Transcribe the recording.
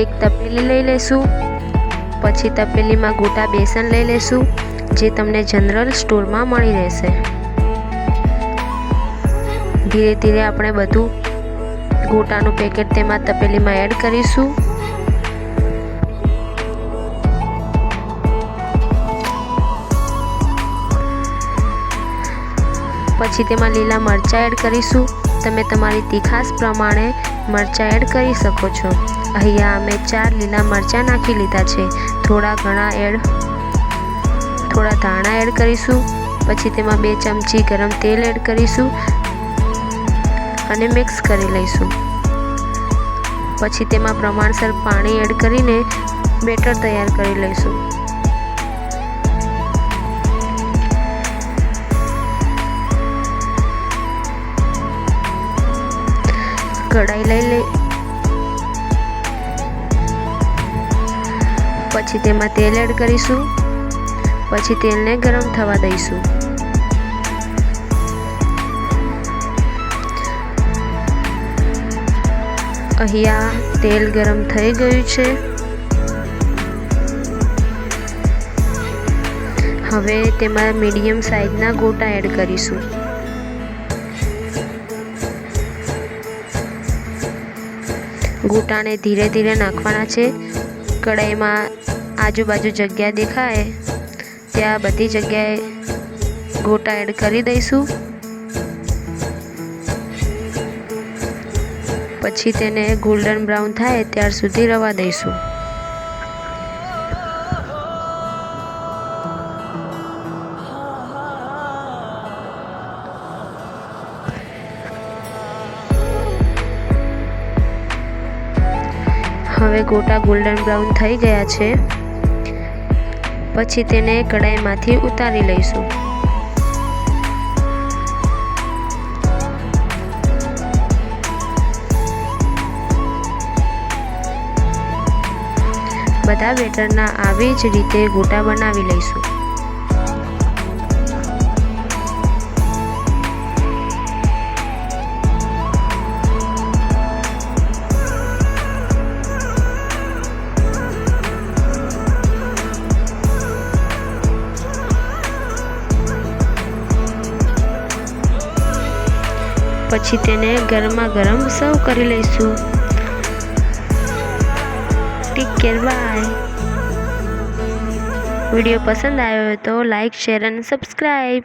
એક તપેલી લઈ લેશું। પછી તપેલીમાં ગોટા બેસન લઈ લેશું, જે તમને જનરલ સ્ટોરમાં મળી રહેશે। ધીરે ધીરે આપણે બધું ગોટાનું પેકેટ તેમાં તપેલીમાં એડ કરીશું। પછી તેમાં લીલા મરચાં એડ કરીશું। તમે તમારી તીખાશ પ્રમાણે મરચાં એડ કરી શકો છો। અહીંયા અમે 4 લીલા મરચાં નાખી લીધા છે। થોડા ધાણા એડ કરીશું। પછી તેમાં 2 ચમચી ગરમ તેલ એડ કરીશું અને મિક્સ કરી લઈશું। પછી તેમાં પ્રમાણસર પાણી એડ કરીને બેટર તૈયાર કરી લઈશું। કઢાઈ પછી તેમાં તેલ એડ કરીશું। પછી તેલને ગરમ થવા દઈશું। અહીંયા તેલ ગરમ થઈ ગયું છે। હવે તેમાં મીડિયમ સાઈઝના ગોટા એડ કરીશું। ગોટાને ધીરે ધીરે નાખવાના છે। કઢાઈમાં આજુબાજુ જગ્યા દેખાય ત્યાં બધી જગ્યાએ ગોટા એડ કરી દઈશું। પછી તેને ગોલ્ડન બ્રાઉન થાય ત્યાર સુધી રવા દઈશું। હવે ગોટા ગોલ્ડન બ્રાઉન થઈ ગયા છે। પછી તેને કઢાઈમાંથી ઉતારી લઈશું। બધા બેટરના આવી જ રીતે ગોટા બનાવી લઈશું। પછી તેને ગરમા ગરમ સર્વ કરી લઈશું। Take care, by. વિડીયો પસંદ આવ્યો હોય તો લાઈક, શેર અને સબસ્ક્રાઈબ।